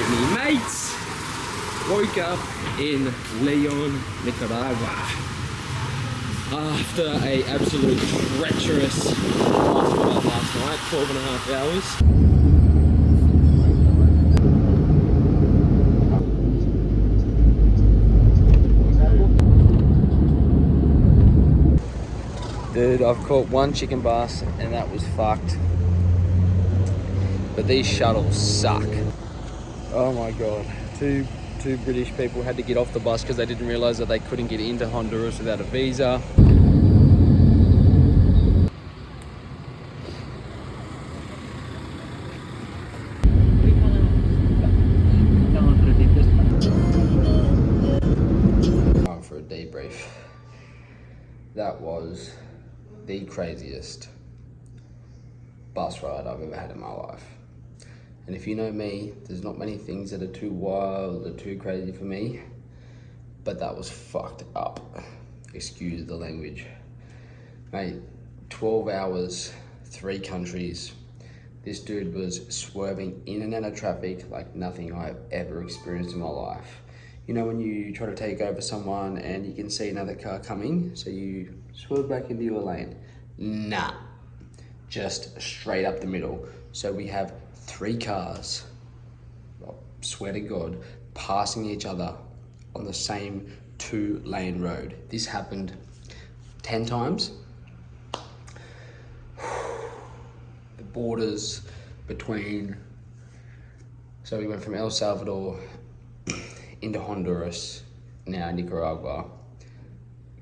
with me mates. Woke up in Leon, Nicaragua after a absolute treacherous bus ride last night, 12.5 hours. Dude, I've caught one chicken bass and that was fucked. But these shuttles suck. Oh my god. Two British people had to get off the bus because they didn't realise that they couldn't get into Honduras without a visa. Time for a debrief. That was the craziest bus ride I've ever had in my life. And if you know me, there's not many things that are too wild or too crazy for me, but that was fucked up. Excuse the language. Mate, 12 hours, 3 countries. This dude was swerving in and out of traffic like nothing I've ever experienced in my life. You know when you try to take over someone and you can see another car coming, so you swerve back into your lane? Nah, just straight up the middle. So we have 3 cars, I swear to God, passing each other on the same 2-lane road. This happened 10 times. The borders between, so we went from El Salvador into Honduras, now Nicaragua.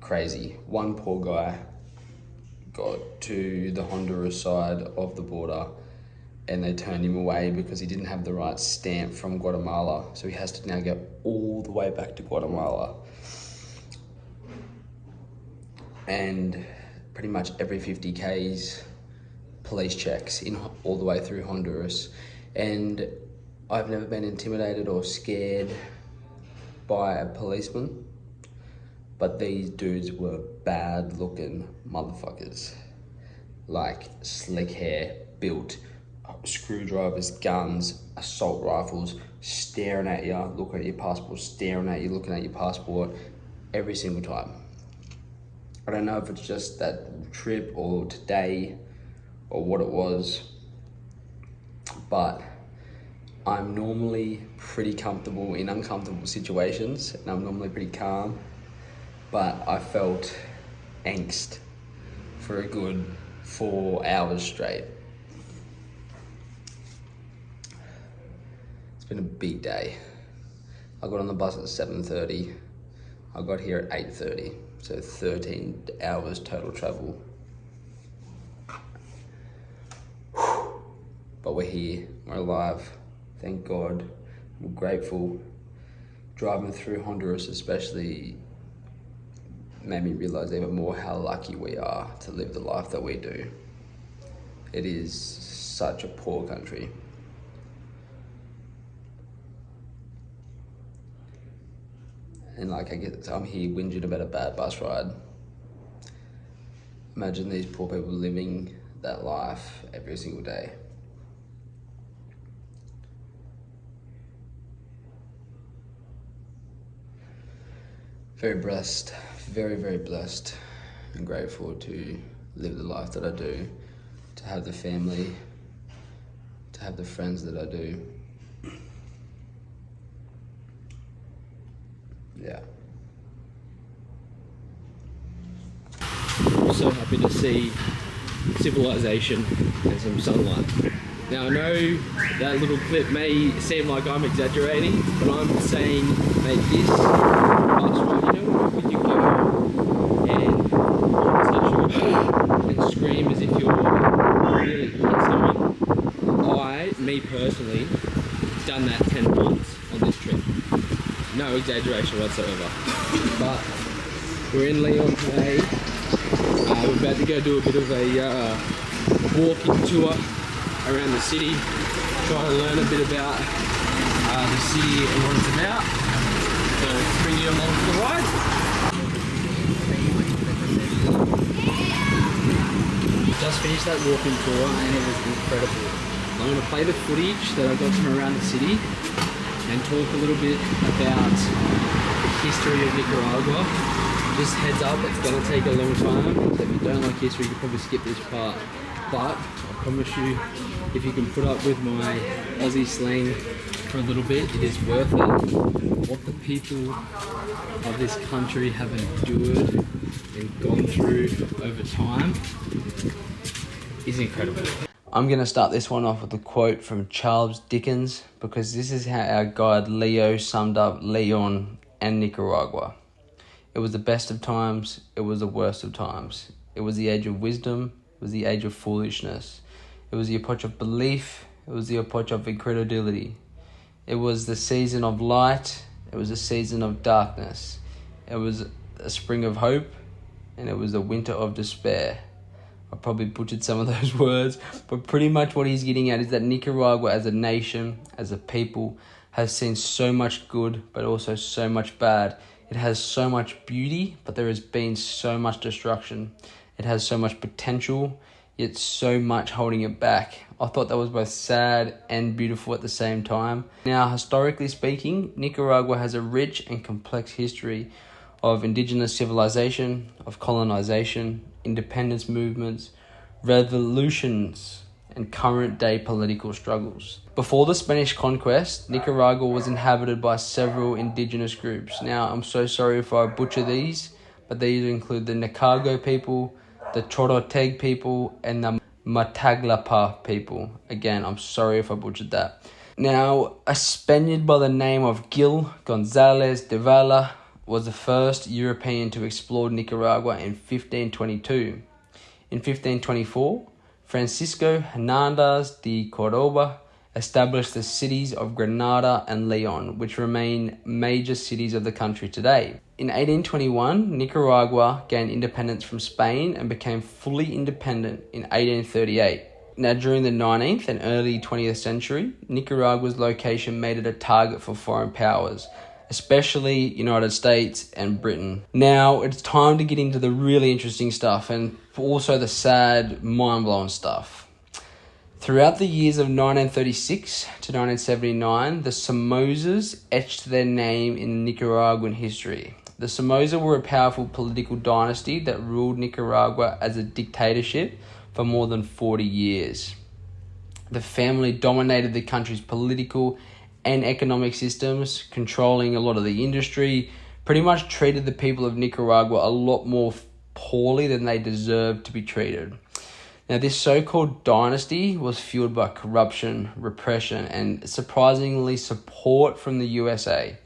Crazy. One poor guy got to the Honduras side of the border and they turned him away because he didn't have the right stamp from Guatemala. So he has to now go all the way back to Guatemala. And pretty much every 50 Ks, police checks in all the way through Honduras. And I've never been intimidated or scared by a policeman, but these dudes were bad looking motherfuckers. Like slick hair, built, screwdrivers, guns, assault rifles, staring at you, looking at your passport, staring at you, looking at your passport, every single time. I don't know if it's just that trip or today or what it was, but I'm normally pretty comfortable in uncomfortable situations and I'm normally pretty calm, but I felt angst for a good 4 hours straight. It's been a big day. I got on the bus at 7:30. I got here at 8:30, so 13 hours total travel. But we're here, we're alive. Thank God, I'm grateful. Driving through Honduras especially made me realize even more how lucky we are to live the life that we do. It is such a poor country. And like I'm here whinging about a bad bus ride. Imagine these poor people living that life every single day. Very blessed, very, very blessed and grateful to live the life that I do, to have the family, to have the friends that I do. Yeah. I'm so happy to see civilization and some sunlight. Now I know that little clip may seem like I'm exaggerating, but I'm saying, mate, this bus ride, you know, when you go and touch your back and scream as if you're really hitting someone. Me personally, done that 10 times on this trip. No exaggeration whatsoever. But we're in Leon today. We're about to go do a bit of a walking tour around the city, try to learn a bit about the city and what it's about. So bring you along for the ride. Just finished that walking tour and it was incredible. I'm going to play the footage that I got from around the city and talk a little bit about the history of Nicaragua. Just heads up, it's going to take a long time, so if you don't like history, you can probably skip this part. But I promise you, if you can put up with my Aussie slang for a little bit, it is worth it. What the people of this country have endured and gone through over time is incredible. I'm going to start this one off with a quote from Charles Dickens, because this is how our guide Leo summed up Leon and Nicaragua. It was the best of times, it was the worst of times. It was the age of wisdom, it was the age of foolishness. It was the epoch of belief, it was the epoch of incredulity. It was the season of light, it was a season of darkness. It was a spring of hope, and it was a winter of despair. I probably butchered some of those words, but pretty much what he's getting at is that Nicaragua as a nation, as a people, has seen so much good, but also so much bad. It has so much beauty, but there has been so much destruction. It has so much potential, yet so much holding it back. I thought that was both sad and beautiful at the same time. Now, historically speaking, Nicaragua has a rich and complex history of indigenous civilization, of colonization, independence movements, revolutions, and current day political struggles. Before the Spanish conquest, Nicaragua was inhabited by several indigenous groups. Now, I'm so sorry if I butcher these, but these include the Nicaragua people, the Choroteg people, and the Mataglapa people. Again, I'm sorry if I butchered that. Now, a Spaniard by the name of Gil Gonzalez de Valle was the first European to explore Nicaragua in 1522. In 1524, Francisco Hernandez de Cordoba established the cities of Granada and Leon, which remain major cities of the country today. In 1821, Nicaragua gained independence from Spain and became fully independent in 1838. Now, during the 19th and early 20th century, Nicaragua's location made it a target for foreign powers, especially United States and Britain. Now, it's time to get into the really interesting stuff and also the sad, mind-blowing stuff. Throughout the years of 1936 to 1979, the Somozas etched their name in Nicaraguan history. The Somoza were a powerful political dynasty that ruled Nicaragua as a dictatorship for more than 40 years. The family dominated the country's political and economic systems, controlling a lot of the industry, pretty much treated the people of Nicaragua a lot more poorly than they deserved to be treated. Now, this so-called dynasty was fueled by corruption, repression, and surprisingly support from the USA.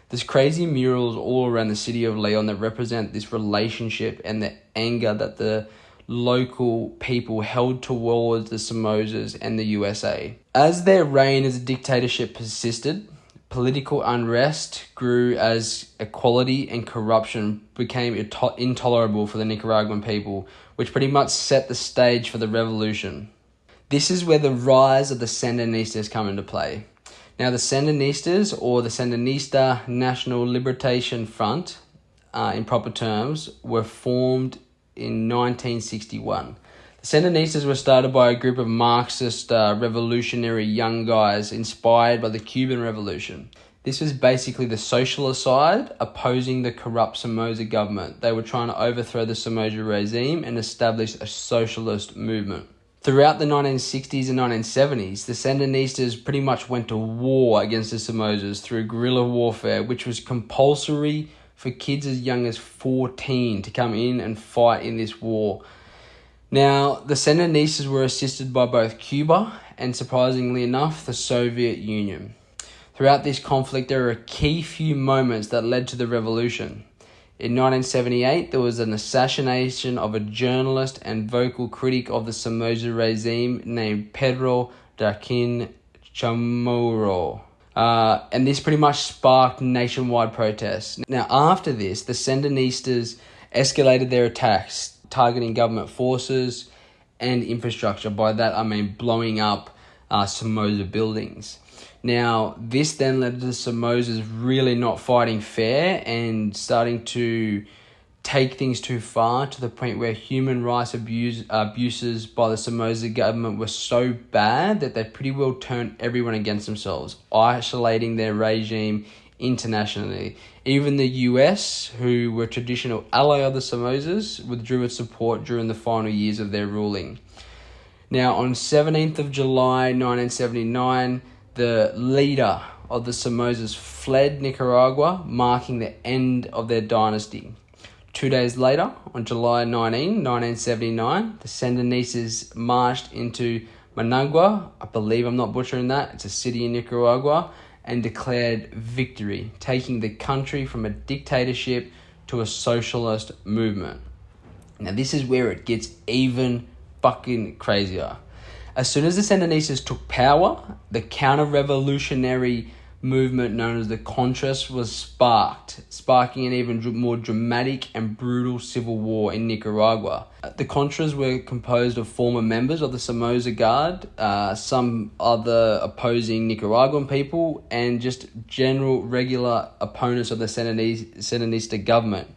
There's crazy murals all around the city of Leon that represent this relationship and the anger that the local people held towards the Somozas and the USA. As their reign as a dictatorship persisted, political unrest grew as equality and corruption became intolerable for the Nicaraguan people, which pretty much set the stage for the revolution. This is where the rise of the Sandinistas come into play. Now, the Sandinistas, or the Sandinista National Liberation Front, in proper terms, were formed in 1961. The Sandinistas were started by a group of Marxist revolutionary young guys inspired by the Cuban Revolution. This was basically the socialist side opposing the corrupt Somoza government. They were trying to overthrow the Somoza regime and establish a socialist movement. Throughout the 1960s and 1970s, the Sandinistas pretty much went to war against the Somozas through guerrilla warfare, which was compulsory for kids as young as 14 to come in and fight in this war. Now, the Sandinistas were assisted by both Cuba and, surprisingly enough, the Soviet Union. Throughout this conflict, there are a key few moments that led to the revolution. In 1978, there was an assassination of a journalist and vocal critic of the Somoza regime named Pedro Joaquin Chamorro. And this pretty much sparked nationwide protests. Now, after this, the Sandinistas escalated their attacks, targeting government forces and infrastructure. By that, I mean blowing up Somoza buildings. Now, this then led to the Somozas really not fighting fair and starting to take things too far to the point where human rights abuses by the Somoza government were so bad that they pretty well turned everyone against themselves, isolating their regime internationally. Even the US, who were traditional ally of the Somozas, withdrew its support during the final years of their ruling. Now, on 17th of July 1979, the leader of the Somozas fled Nicaragua, marking the end of their dynasty. 2 days later, on July 19, 1979, the Sandinistas marched into Managua, I believe I'm not butchering that, it's a city in Nicaragua, and declared victory, taking the country from a dictatorship to a socialist movement. Now this is where it gets even fucking crazier. As soon as the Sandinistas took power, the counter-revolutionary movement known as the Contras was sparking an even more dramatic and brutal civil war in Nicaragua. The Contras were composed of former members of the Somoza Guard, some other opposing Nicaraguan people, and just general regular opponents of the Sandinista government.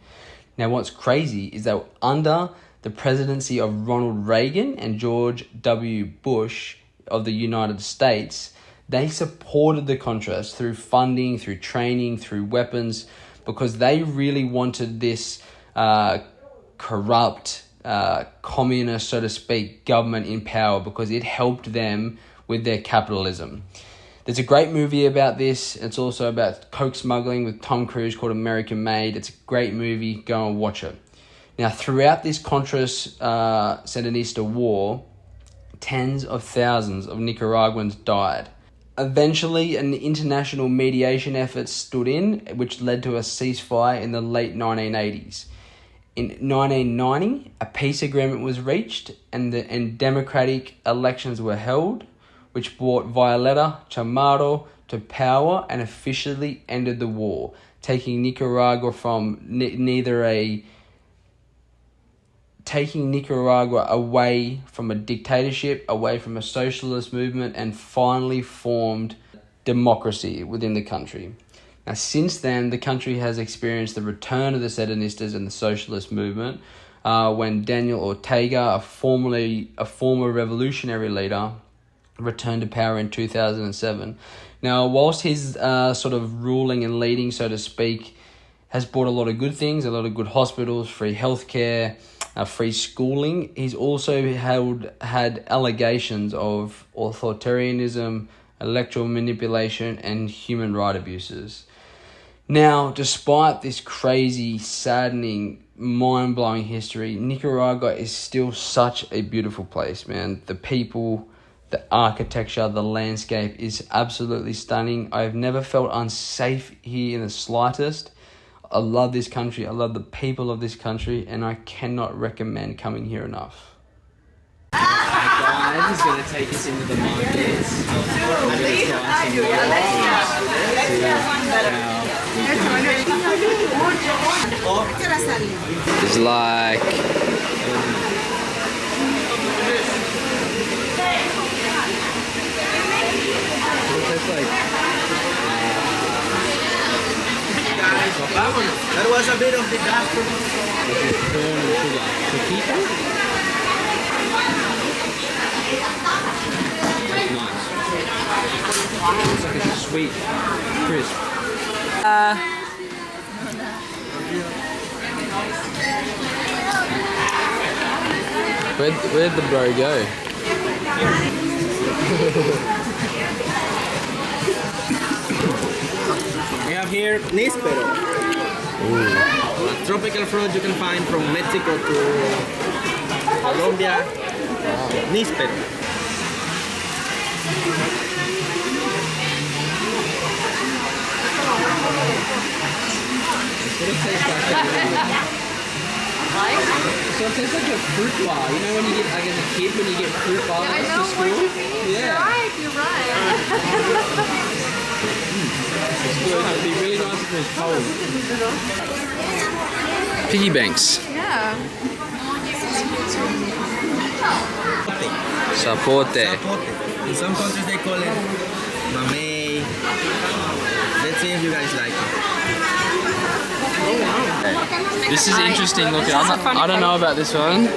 Now what's crazy is that under the presidency of Ronald Reagan and George W. Bush of the United States, they supported the Contras through funding, through training, through weapons, because they really wanted this corrupt, communist, so to speak, government in power, because it helped them with their capitalism. There's a great movie about this. It's also about coke smuggling with Tom Cruise called American Made. It's a great movie. Go and watch it. Now, throughout this Contras Sandinista war, tens of thousands of Nicaraguans died. Eventually, an international mediation effort stood in, which led to a ceasefire in the late 1980s. In 1990, a peace agreement was reached and democratic elections were held, which brought Violeta Chamorro to power and officially ended the war, taking Nicaragua away from a dictatorship, away from a socialist movement, and finally formed democracy within the country. Now, since then, the country has experienced the return of the Sandinistas and the socialist movement, when Daniel Ortega, a former revolutionary leader, returned to power in 2007. Now, whilst his sort of ruling and leading, so to speak, has brought a lot of good things, a lot of good hospitals, free healthcare, free schooling, he's also had allegations of authoritarianism, electoral manipulation, and human rights abuses. Now, despite this crazy, saddening, mind-blowing history, Nicaragua is still such a beautiful place, man. The people, the architecture, the landscape is absolutely stunning. I've never felt unsafe here in the slightest. I love this country. I love the people of this country, and I cannot recommend coming here enough. Guys is going to take us into the markets. It's like That was a bit of the gospel. It's like a sweet, crisp. Where'd the bro go? We have here níspero. A tropical fruit you can find from Mexico to Colombia. Níspero. So it tastes like a fruit bar. You know when you get, like as a kid, when you get fruit bars I know to school? what you mean. Yeah. You're right. It's good. It'd be really nice if it was cold. Piggy banks. Yeah. Sapote. Zapote. In some countries they call it mamey. Let's see if you guys like it. This is interesting looking. I don't know about this one.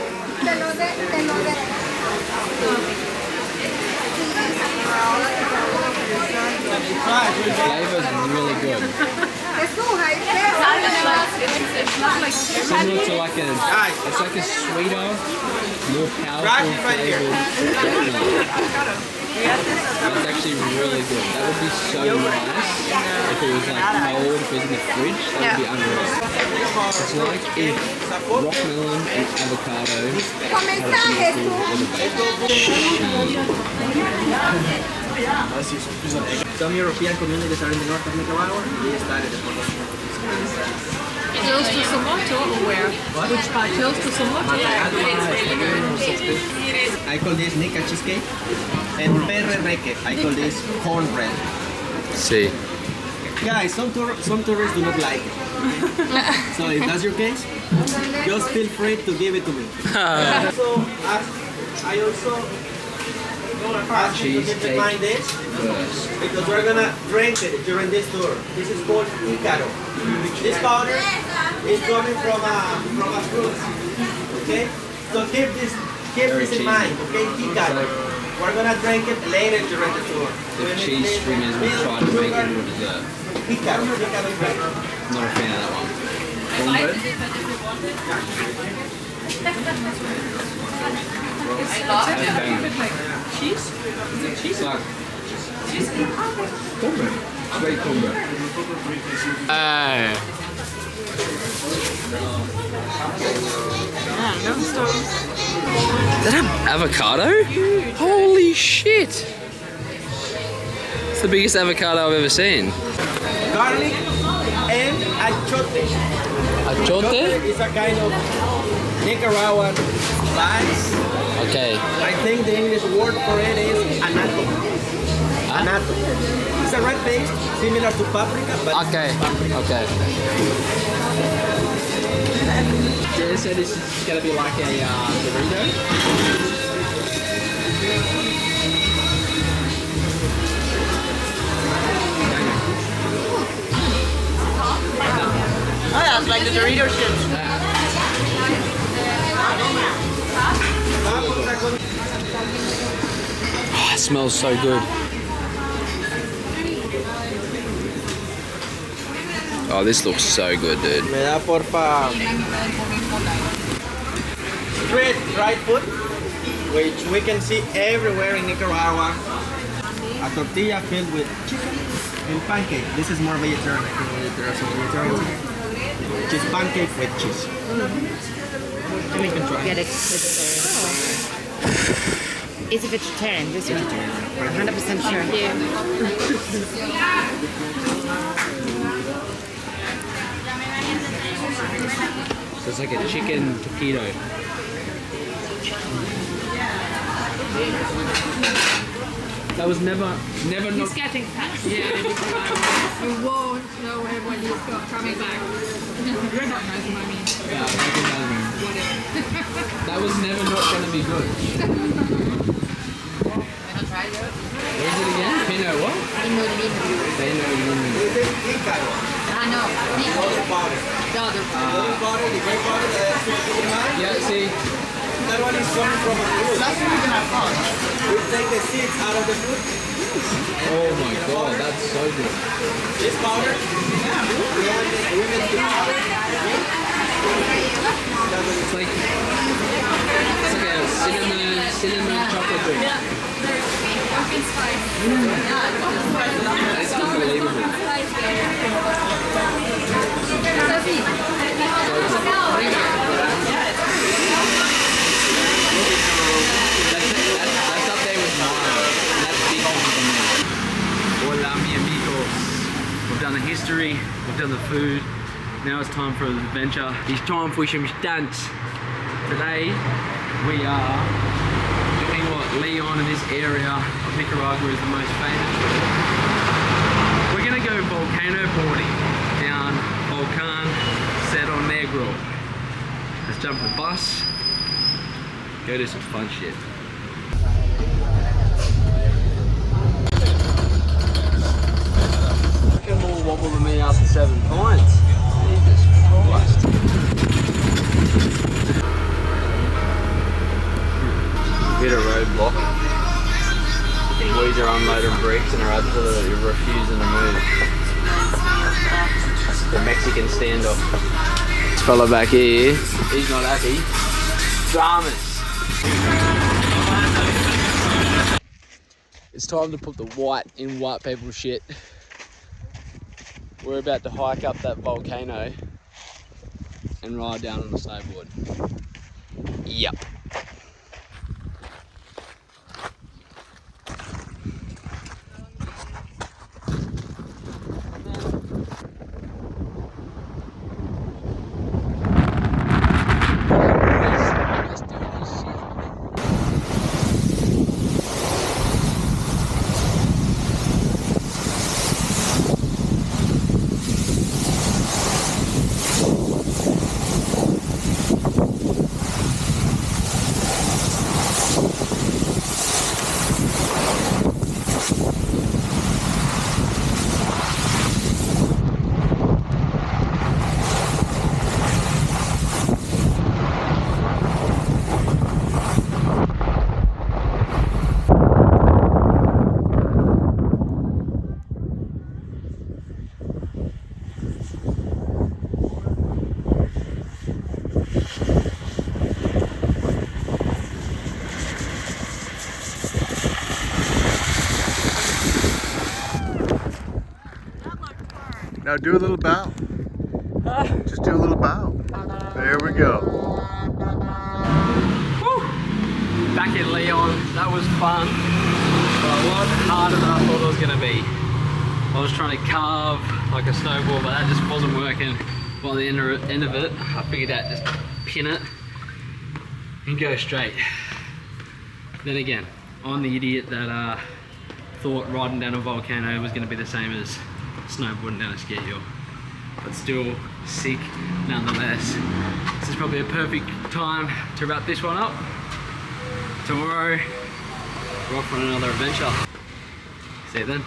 Flavor's really good. Similar to like it's like a sweeter, more powerful flavor. That's actually really good. That would be so nice if it was like cold, if it was in the fridge. That would be unreal. It's like if rockmelon and avocado Some European communities are in the north of Nicaragua. We started the Close to Somoto or where? Which part? Close to Somoto? I call this Nica cheesecake. And perre reque, I call this cornbread. See. Guys, some tourists do not like it. So if that's your case, just feel free to give it to me. So I also ask you to keep in mind this because we're gonna drink it during this tour. This is called Icaro. This powder is coming from a fruit. Okay? So keep this in mind, okay? Icaro. We're gonna drink it later during the tour. The cheese stringers will try to make it into a dessert. Icaro bread. Not a fan of that one. Cornbread? Cheese? It's like cornbread. Sweet cornbread. Is that an avocado? Holy shit! It's the biggest avocado I've ever seen. Garlic and achote. Achote? Is a kind of Nicaraguan spice. Okay. I think the English word for it is anato. Anato. It's a red paste similar to paprika, but Okay. Okay. Jerry said this is gonna be like a Dorito. Oh yeah, it's like the Dorito chips. Oh, it smells so good. Oh, this looks so good, dude. Me da porfa. Street dried food, which we can see everywhere in Nicaragua. A tortilla filled with chicken and pancake. This is more vegetarian. I think there are some vegetarian. Cheese pancake with cheese. And you can try. Get it. It's a vegetarian, this one. 100% sure. So it's like a chicken taquito. That was never He's not. getting fat. Yeah. You won't know him when he's coming back. You recognize him, I mean. Yeah, that was never not gonna be good. What is it again? Pinot what? Pinot Lino. This is Icaro. I know. Olive powder. Olive powder, the great powder that has to in mind. Yeah, see. That one is coming from a fruit. We take the seeds out of the fruit. Oh my god, that's so good. This powder, we make the powder. It's like a cinnamon chocolate drink. That's unbelievable. That's up there with mine. That's big one for me. Hola, mi amigos. We've done the history, we've done the food. Now it's time for the adventure. It's time for some stunts. Today we are doing what Leon in this area of Nicaragua is the most famous for. We're gonna go volcano boarding down Volcano Cerro Negro. Let's jump the bus, go do some fun shit. Come on, wobble me after 7 pints. Jesus bricks and are absolutely refusing to move. The Mexican standoff. This fella back here, he's not happy. Dramas. It's time to put the white in white people shit. We're about to hike up that volcano and ride down on the snowboard. Yep. Now do a little bow. Just do a little bow. There we go. Woo! Back in Leon, that was fun, but a lot harder than I thought it was going to be. I was trying to carve like a snowboard, but that just wasn't working. By the end of it, I figured out just pin it and go straight. Then again, I'm the idiot that thought riding down a volcano was going to be the same as snowboarding down a ski hill, but still sick nonetheless. This is probably a perfect time to wrap this one up. Tomorrow we're off on another adventure. See you then.